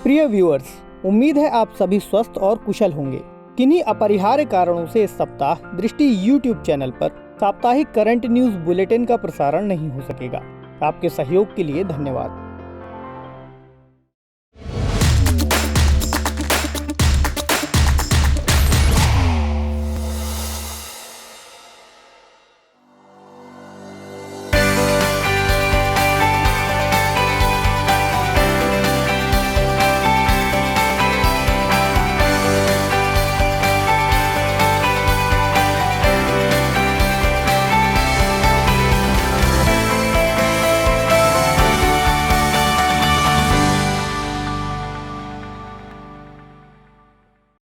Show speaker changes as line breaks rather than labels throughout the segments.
प्रिय व्यूअर्स, उम्मीद है आप सभी स्वस्थ और कुशल होंगे। किन्हीं अपरिहार्य कारणों से इस सप्ताह दृष्टि यूट्यूब चैनल पर साप्ताहिक करंट न्यूज बुलेटिन का प्रसारण नहीं हो सकेगा। आपके सहयोग के लिए धन्यवाद।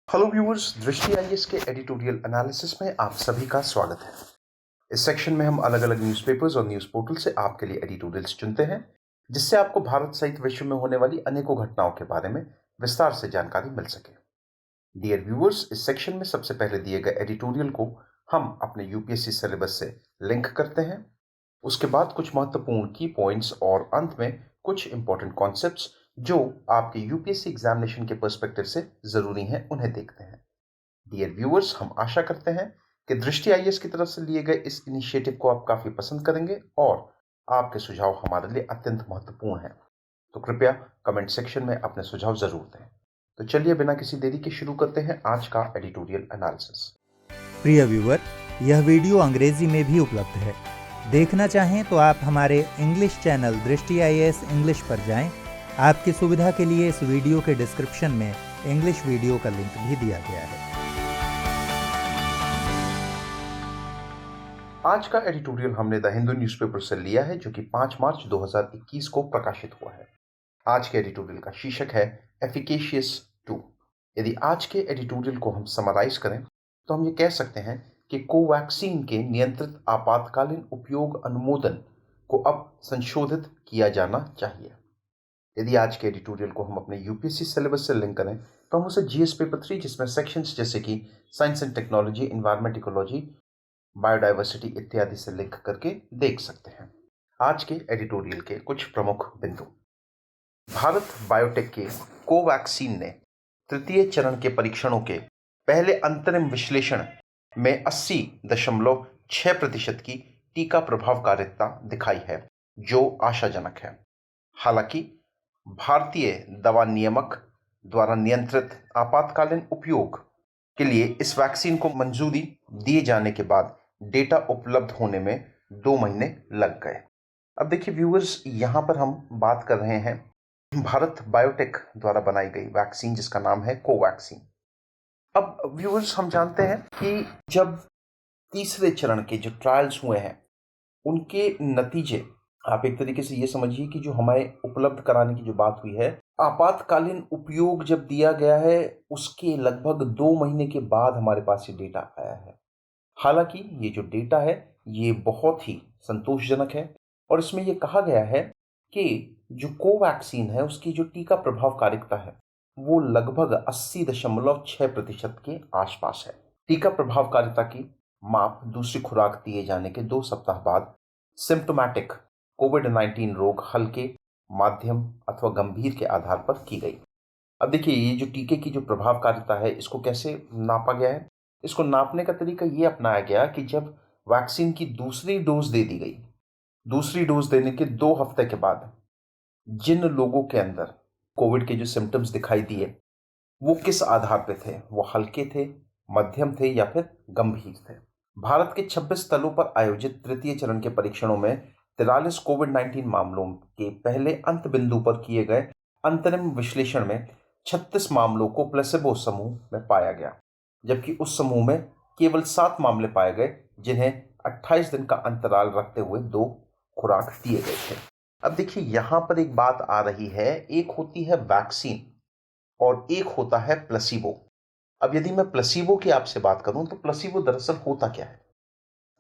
हेलो व्यूअर्स, दृष्टि आईएएस के एडिटोरियल एनालिसिस में आप सभी का स्वागत है। इस सेक्शन में हम अलग अलग न्यूज़पेपर्स और न्यूज़ पोर्टल से आपके लिए एडिटोरियल्स चुनते हैं, जिससे आपको भारत सहित विश्व में होने वाली अनेकों घटनाओं के बारे में विस्तार से जानकारी मिल सके। डियर व्यूअर्स, इस सेक्शन में सबसे पहले दिए गए एडिटोरियल को हम अपने यूपीएससी सिलेबस से लिंक करते हैं। उसके बाद कुछ महत्वपूर्ण की पॉइंट्स और अंत में कुछ इंपॉर्टेंट कॉन्सेप्ट्स जो आपके यूपीएससी एग्जामिनेशन के पर्सपेक्टिव से जरूरी हैं, उन्हें देखते हैं। डियर व्यूअर्स, हम आशा करते हैं कि दृष्टि आईएएस की तरफ से लिए गए इस इनिशिएटिव को आप काफी पसंद करेंगे और आपके सुझाव हमारे लिए अत्यंत महत्वपूर्ण हैं। तो कृपया कमेंट सेक्शन में अपने सुझाव जरूर दें। तो चलिए बिना किसी देरी के शुरू करते हैं आज का एडिटोरियल एनालिसिस।
प्रिय व्यूअर, यह वीडियो अंग्रेजी में भी उपलब्ध है। देखना चाहें तो आप हमारे इंग्लिश चैनल दृष्टि आईएएस इंग्लिश पर जाएं। आपकी सुविधा के लिए इस वीडियो के डिस्क्रिप्शन में इंग्लिश वीडियो का लिंक भी दिया गया है।
आज का एडिटोरियल हमने द हिंदू न्यूज़पेपर से लिया है, जो कि 5 मार्च 2021 को प्रकाशित हुआ है। आज के एडिटोरियल का शीर्षक है एफिकेशियस 2। यदि आज के एडिटोरियल को हम समराइज करें तो हम ये कह सकते हैं कि कोवैक्सीन के नियंत्रित आपातकालीन उपयोग अनुमोदन को अब संशोधित किया जाना चाहिए। यदि आज के एडिटोरियल को हम अपने यूपीएससी सिलेबस से लिंक करें तो हम उसे जीएस पेपर 3, जिसमें सेक्शंस जैसे कि science and technology, environment, ecology, biodiversity इत्यादि से लिंक करके देख सकते हैं। आज के एडिटोरियल के कुछ प्रमुख बिंदु। भारत बायोटेक के कोवैक्सीन ने तृतीय चरण के परीक्षणों के पहले अंतरिम विश्लेषण में 80.6% की टीका प्रभावकारिता दिखाई है, जो आशाजनक है। हालांकि भारतीय दवा नियामक द्वारा नियंत्रित आपातकालीन उपयोग के लिए इस वैक्सीन को मंजूरी दिए जाने के बाद डेटा उपलब्ध होने में 2 महीने लग गए। अब देखिए व्यूअर्स, यहाँ पर हम बात कर रहे हैं भारत बायोटेक द्वारा बनाई गई वैक्सीन, जिसका नाम है कोवैक्सीन। अब व्यूअर्स, हम जानते हैं कि जब तीसरे चरण के जो ट्रायल्स हुए हैं उनके नतीजे, आप एक तरीके से ये समझिए कि जो हमें उपलब्ध कराने की जो बात हुई है, आपातकालीन उपयोग जब दिया गया है उसके लगभग 2 महीने के बाद हमारे पास ये डेटा आया है। हालांकि ये जो डेटा है ये बहुत ही संतोषजनक है और इसमें ये कहा गया है कि जो कोवैक्सीन है उसकी जो टीका प्रभावकारिता है वो लगभग 80.6% के आसपास है। टीका प्रभावकारिता की माप दूसरी खुराक दिए जाने के 2 सप्ताह बाद सिम्प्टोमैटिक कोविड-19 रोग हल्के, माध्यम अथवा गंभीर के आधार पर की गई। अब देखिए, ये जो टीके की जो प्रभावकारिता है इसको कैसे नापा गया है? इसको नापने का तरीका ये अपनाया गया कि जब वैक्सीन की दूसरी डोज दे दी गई, दूसरी डोज देने के 2 हफ्ते के बाद जिन लोगों के अंदर कोविड के जो सिम्टम्स दिखाई दिए वो किस आधार पे थे, वो हल्के थे, मध्यम थे या फिर गंभीर थे। भारत के 26 स्थलों पर आयोजित तृतीय चरण के परीक्षणों में 43 कोविड-19 मामलों के पहले अंत बिंदु पर किए गए अंतरिम विश्लेषण में 36 मामलों को प्लेसेबो समूह में पाया गया, जबकि उस समूह में केवल 7 मामले पाए गए जिन्हें 28 दिन का अंतराल रखते हुए 2 खुराक दिए गए थे। अब देखिए, यहाँ पर एक बात आ रही है, एक होती है वैक्सीन और एक होता है प्लेसिबो। अब यदि मैं प्लेसिबो की आपसे बात करूं तो प्लेसिबो दरअसल होता क्या है?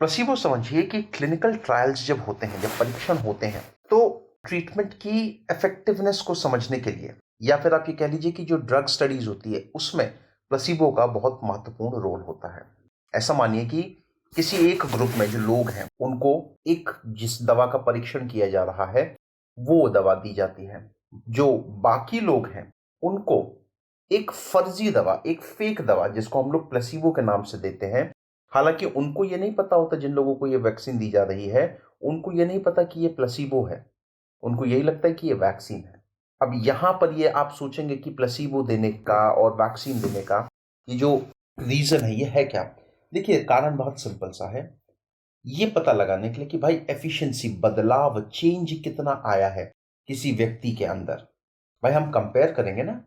प्लेसिबो समझिए कि क्लिनिकल ट्रायल्स जब होते हैं, जब परीक्षण होते हैं, तो ट्रीटमेंट की इफेक्टिवनेस को समझने के लिए, या फिर आप ये कह लीजिए कि जो ड्रग स्टडीज होती है उसमें प्लेसिबो का बहुत महत्वपूर्ण रोल होता है। ऐसा मानिए कि किसी एक ग्रुप में जो लोग हैं उनको एक जिस दवा का परीक्षण किया जा रहा है वो दवा दी जाती है। जो बाकी लोग हैं उनको एक फर्जी दवा, एक फेक दवा जिसको हम लोग प्लेसिबो के नाम से देते हैं, हालांकि उनको ये नहीं पता होता, जिन लोगों को ये वैक्सीन दी जा रही है उनको ये नहीं पता कि ये प्लेसिबो है, उनको यही लगता है कि ये वैक्सीन है। अब यहां पर ये आप सोचेंगे कि प्लेसिबो देने का और वैक्सीन देने का ये जो रीजन है ये है क्या? देखिए, कारण बहुत सिंपल सा है। ये पता लगाने के लिए कि भाई एफिशिएंसी, बदलाव, चेंज कितना आया है किसी व्यक्ति के अंदर। भाई हम कंपेयर करेंगे ना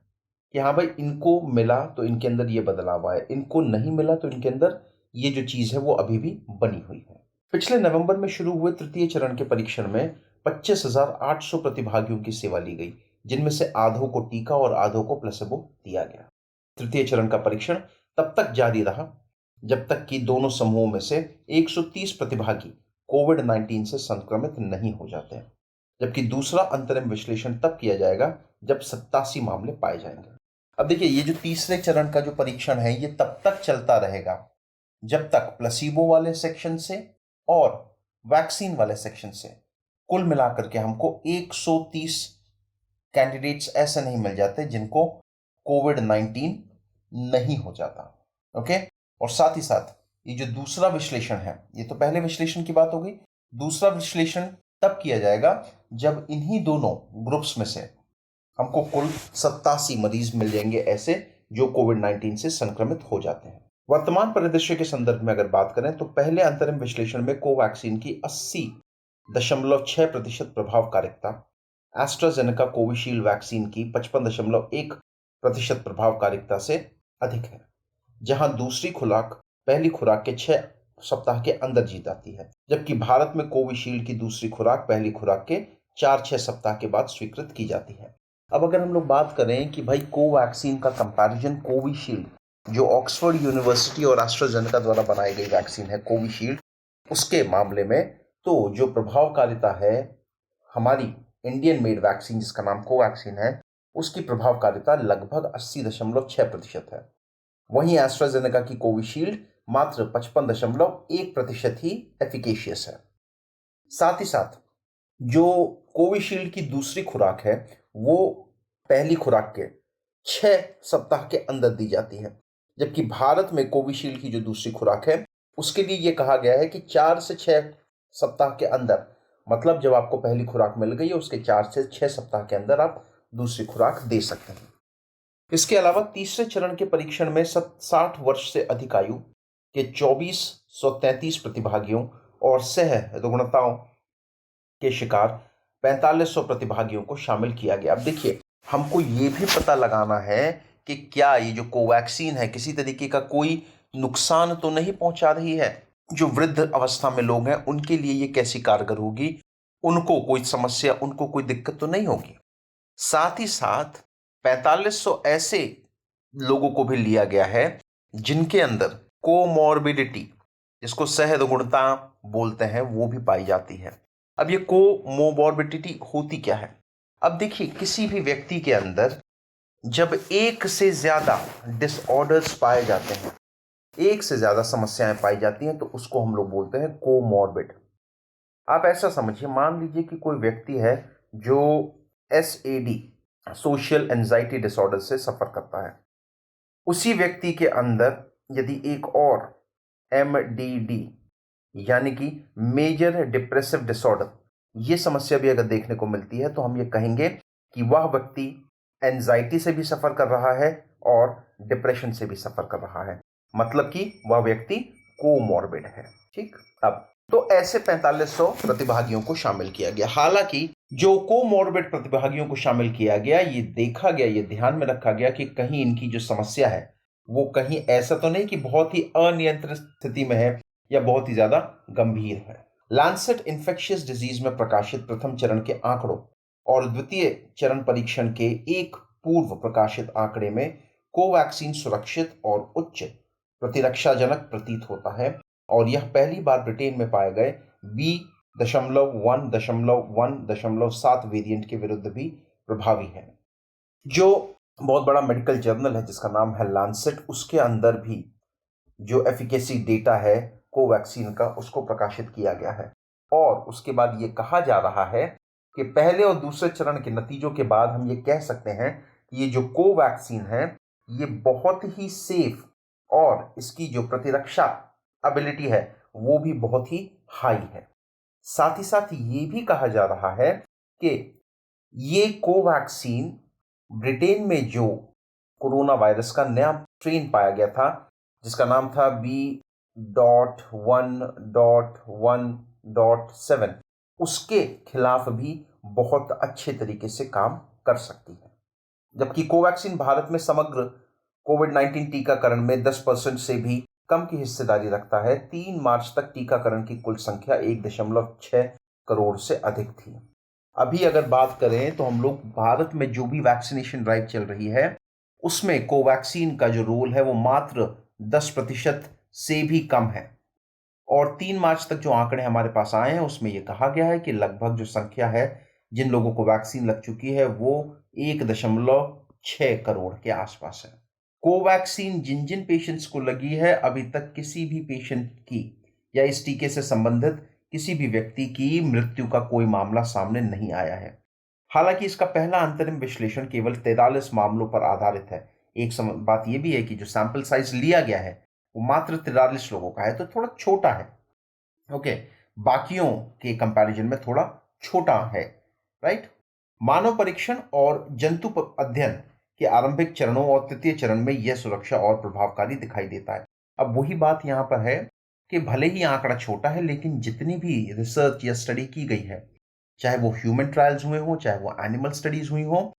कि हाँ भाई इनको मिला तो इनके अंदर ये बदलाव आया, इनको नहीं मिला तो इनके अंदर ये जो चीज है वो अभी भी बनी हुई है। पिछले नवंबर में शुरू हुए तृतीय चरण के परीक्षण में 25,800 प्रतिभागियों की सेवा ली गई, जिनमें से आधों को टीका और आधों को प्लेसिबो दिया गया। तृतीय चरण का परीक्षण तब तक जारी रहा जब तक कि दोनों समूहों में से 130 प्रतिभागी कोविड-19 से संक्रमित नहीं हो जाते हैं, जबकि दूसरा अंतरिम विश्लेषण तब किया जाएगा जब 87 मामले पाए जाएंगे। अब देखिए, ये जो तीसरे चरण का जो परीक्षण है ये तब तक चलता रहेगा जब तक प्लेसिबो वाले सेक्शन से और वैक्सीन वाले सेक्शन से कुल मिलाकर के हमको 130 कैंडिडेट्स ऐसे नहीं मिल जाते जिनको कोविड-19 नहीं हो जाता। ओके, और साथ ही साथ ये जो दूसरा विश्लेषण है, ये तो पहले विश्लेषण की बात हो गई, दूसरा विश्लेषण तब किया जाएगा जब इन्हीं दोनों ग्रुप्स में से हमको कुल 87 मरीज मिल जाएंगे ऐसे जो कोविड-19 से संक्रमित हो जाते हैं। वर्तमान परिदृश्य के संदर्भ में अगर बात करें तो पहले अंतरिम विश्लेषण में कोवैक्सीन की 80.6% प्रभावकारिता, एस्ट्राजेनेका कोविशील्ड वैक्सीन की 55.1% प्रभावकारिता से अधिक है, जहां दूसरी खुराक पहली खुराक के 6 सप्ताह के अंदर जीत जाती है, जबकि भारत में कोविशील्ड की दूसरी खुराक पहली खुराक के 4-6 सप्ताह के बाद स्वीकृत की जाती है। अब अगर हम लोग बात करें कि भाई कोवैक्सीन का कंपैरिजन कोविशील्ड, जो ऑक्सफोर्ड यूनिवर्सिटी और एस्ट्राजेनेका द्वारा बनाई गई वैक्सीन है कोविशील्ड, उसके मामले में तो जो प्रभावकारिता है हमारी इंडियन मेड वैक्सीन जिसका नाम कोवैक्सीन है, उसकी प्रभावकारिता लगभग 80.6% है। वहीं एस्ट्राजेनेका की कोविशील्ड मात्र 55.1% ही एफिकेशियस है। साथ ही साथ जो कोविशील्ड की दूसरी खुराक है वो पहली खुराक के 6 सप्ताह के अंदर दी जाती है, जबकि भारत में कोविशील्ड की जो दूसरी खुराक है उसके लिए यह कहा गया है कि 4 से 6 सप्ताह के अंदर, मतलब जब आपको पहली खुराक मिल गई है उसके 4 से 6 सप्ताह के अंदर आप दूसरी खुराक दे सकते हैं। इसके अलावा तीसरे चरण के परीक्षण में 60 वर्ष से अधिक आयु के 2433 प्रतिभागियों और सह रुग्णताओं के शिकार 4500 प्रतिभागियों को शामिल किया गया। अब देखिए, हमको ये भी पता लगाना है कि क्या ये जो कोवैक्सीन है किसी तरीके का कोई नुकसान तो नहीं पहुंचा रही है। जो वृद्ध अवस्था में लोग हैं उनके लिए ये कैसी कारगर होगी, उनको कोई समस्या, उनको कोई दिक्कत तो नहीं होगी। साथ ही साथ 4500 ऐसे लोगों को भी लिया गया है जिनके अंदर कोमॉर्बिडिटी, जिसको सहरुग्णता बोलते हैं, वो भी पाई जाती है। अब ये कोमॉर्बिडिटी होती क्या है? अब देखिए, किसी भी व्यक्ति के अंदर जब एक से ज्यादा डिसऑर्डर्स पाए जाते हैं, एक से ज्यादा समस्याएं पाई जाती हैं, तो उसको हम लोग बोलते हैं कोमॉर्बिड। आप ऐसा समझिए, मान लीजिए कि कोई व्यक्ति है जो SAD, सोशल एंजाइटी डिसऑर्डर से सफर करता है। उसी व्यक्ति के अंदर यदि एक और MDD यानी कि मेजर डिप्रेसिव डिसऑर्डर, ये समस्या भी अगर देखने को मिलती है तो हम ये कहेंगे कि वह व्यक्ति एंजाइटी से भी सफर कर रहा है और डिप्रेशन से भी सफर कर रहा है, मतलब कि वह व्यक्ति कोमॉर्बिड है। ठीक, अब तो ऐसे 4500 प्रतिभागियों को शामिल किया गया। हालांकि जो कोमॉर्बिड प्रतिभागियों को शामिल किया गया, ये देखा गया, ये ध्यान में रखा गया कि कहीं इनकी जो समस्या है वो कहीं ऐसा तो नहीं कि बहुत ही अनियंत्रित स्थिति में है या बहुत ही ज्यादा गंभीर है। लैंसेट इन्फेक्शियस डिजीज में प्रकाशित प्रथम चरण के आंकड़ों और द्वितीय चरण परीक्षण के एक पूर्व प्रकाशित आंकड़े में कोवैक्सीन सुरक्षित और उच्च प्रतिरक्षाजनक प्रतीत होता है, और यह पहली बार ब्रिटेन में पाए गए B.1.1.7 वेरिएंट के विरुद्ध भी प्रभावी है। जो बहुत बड़ा मेडिकल जर्नल है जिसका नाम है लैंसेट, उसके अंदर भी जो एफिकेसी डेटा है कोवैक्सीन का उसको प्रकाशित किया गया है, और उसके बाद ये कहा जा रहा है कि पहले और दूसरे चरण के नतीजों के बाद हम ये कह सकते हैं ये जो कोवैक्सीन है ये बहुत ही सेफ और इसकी जो प्रतिरक्षा एबिलिटी है वो भी बहुत ही हाई है। साथ ही साथ ये भी कहा जा रहा है कि ये कोवैक्सीन ब्रिटेन में जो कोरोना वायरस का नया स्ट्रेन पाया गया था जिसका नाम था B.1.1.7 उसके खिलाफ भी बहुत अच्छे तरीके से काम कर सकती है। जबकि कोवैक्सीन भारत में समग्र कोविड-19 टीकाकरण में 10% से भी कम की हिस्सेदारी रखता है। 3 मार्च तक टीकाकरण की कुल संख्या 1.6 करोड़ से अधिक थी। अभी अगर बात करें तो हम लोग भारत में जो भी वैक्सीनेशन ड्राइव चल रही है उसमें कोवैक्सीन का जो रोल है वो मात्र 10% से भी कम है। और 3 मार्च तक जो आंकड़े हमारे पास आए हैं उसमें यह कहा गया है कि लगभग जो संख्या है जिन लोगों को वैक्सीन लग चुकी है वो 1.6 करोड़ के आसपास है। कोवैक्सीन जिन जिन पेशेंट्स को लगी है अभी तक किसी भी पेशेंट की या इस टीके से संबंधित किसी भी व्यक्ति की मृत्यु का कोई मामला सामने नहीं आया है। हालांकि इसका पहला अंतरिम विश्लेषण केवल 43 मामलों पर आधारित है। एक बात यह भी है कि जो सैंपल साइज लिया गया है वो मात्र 43 लोगों का है तो थोड़ा छोटा है। ओके, बाकियों के कंपैरिजन में थोड़ा छोटा है, राइट। मानव परीक्षण और जंतु अध्ययन के आरंभिक चरणों और तृतीय चरण में यह सुरक्षा और प्रभावकारी दिखाई देता है। अब वही बात यहाँ पर है कि भले ही आंकड़ा छोटा है लेकिन जितनी भी रिसर्च या स्टडी की गई है, चाहे वो ह्यूमन ट्रायल्स हुए हों चाहे वो एनिमल स्टडीज हुई हों,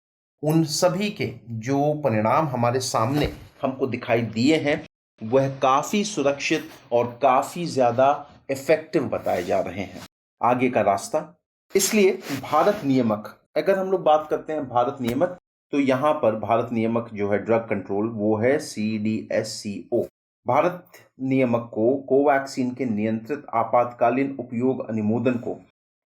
उन सभी के जो परिणाम हमारे सामने हमको दिखाई दिए हैं वह काफ़ी सुरक्षित और काफ़ी ज़्यादा इफेक्टिव बताए जा रहे हैं। आगे का रास्ता, इसलिए भारत नियामक, अगर हम लोग बात करते हैं भारत नियामक तो यहाँ पर भारत नियामक जो है ड्रग कंट्रोल वो है CDSCO। भारत नियामक को कोवैक्सीन के नियंत्रित आपातकालीन उपयोग अनुमोदन को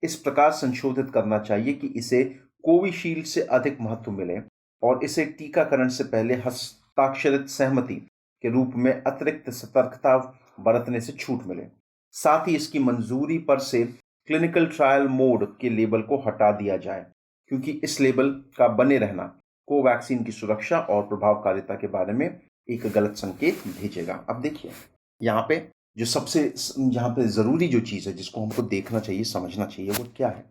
इस प्रकार संशोधित करना चाहिए कि इसे कोविशील्ड से अधिक महत्व मिले और इसे टीकाकरण से पहले हस्ताक्षरित सहमति के रूप में अतिरिक्त सतर्कता बरतने से छूट मिले। साथ ही इसकी मंजूरी पर से क्लिनिकल ट्रायल मोड के लेबल को हटा दिया जाए क्योंकि इस लेबल का बने रहना कोवैक्सीन की सुरक्षा और प्रभावकारिता के बारे में एक गलत संकेत भेजेगा। अब देखिए यहाँ पे जो सबसे यहाँ पे ज़रूरी जो चीज़ है जिसको हमको देखना चाहिए समझना चाहिए वो क्या है,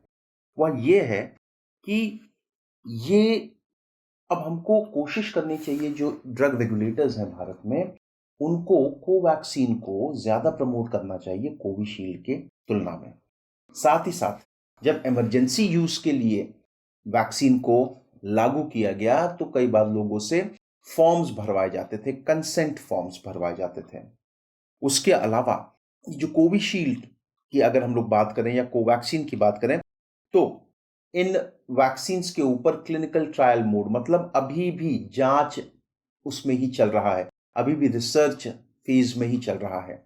वह ये है कि ये अब हमको कोशिश करनी चाहिए जो ड्रग रेगुलेटर्स हैं भारत में उनको कोवैक्सीन को ज़्यादा प्रमोट करना चाहिए कोविशील्ड के तुलना में। साथ ही साथ जब इमरजेंसी यूज़ के लिए वैक्सीन को लागू किया गया तो कई बार लोगों से फॉर्म्स भरवाए जाते थे, कंसेंट फॉर्म्स भरवाए जाते थे। उसके अलावा जो कोविशील्ड की अगर हम लोग बात करें या कोवैक्सीन की बात करें तो इन वैक्सीन्स के ऊपर क्लिनिकल ट्रायल मोड मतलब अभी भी जांच उसमें ही चल रहा है, अभी भी रिसर्च फेज में ही चल रहा है।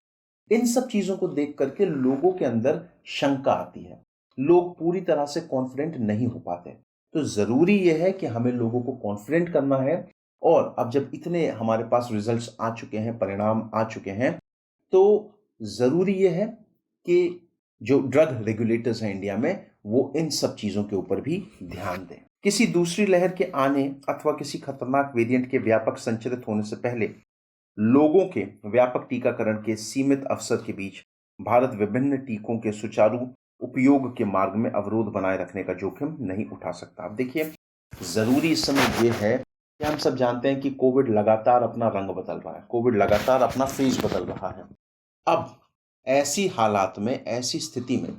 इन सब चीज़ों को देख करके लोगों के अंदर शंका आती है, लोग पूरी तरह से कॉन्फिडेंट नहीं हो पाते। तो ज़रूरी यह है कि हमें लोगों को कॉन्फिडेंट करना है और अब जब इतने हमारे पास रिजल्ट्स आ चुके हैं, परिणाम आ चुके हैं, तो ज़रूरी यह है कि जो ड्रग रेगुलेटर्स हैं इंडिया में वो इन सब चीज़ों के ऊपर भी ध्यान दें। किसी दूसरी लहर के आने अथवा किसी खतरनाक वेरिएंट के व्यापक संचरित होने से पहले लोगों के व्यापक टीकाकरण के सीमित अवसर के बीच भारत विभिन्न टीकों के सुचारू उपयोग के मार्ग में अवरोध बनाए रखने का जोखिम नहीं उठा सकता। अब देखिए ज़रूरी इस समय ये है कि हम सब जानते हैं कि कोविड लगातार अपना रंग बदल रहा है, कोविड लगातार अपना फेस बदल रहा है। अब ऐसी हालात में, ऐसी स्थिति में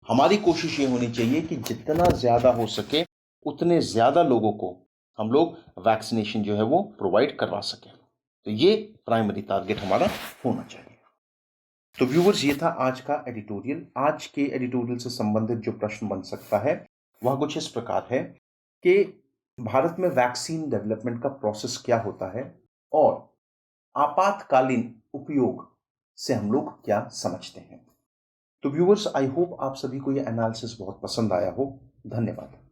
हमारी कोशिश ये होनी चाहिए कि जितना ज़्यादा हो सके उतने ज़्यादा लोगों को हम लोग वैक्सीनेशन जो है वो प्रोवाइड करवा सकें। तो ये प्राइमरी टारगेट हमारा होना चाहिए। तो व्यूवर्स, ये था आज का एडिटोरियल। आज के एडिटोरियल से संबंधित जो प्रश्न बन सकता है वह कुछ इस प्रकार है कि भारत में वैक्सीन डेवलपमेंट का प्रोसेस क्या होता है और आपातकालीन उपयोग से हम लोग क्या समझते हैं। तो व्यूवर्स, आई होप आप सभी को ये एनालिसिस बहुत पसंद आया हो। धन्यवाद।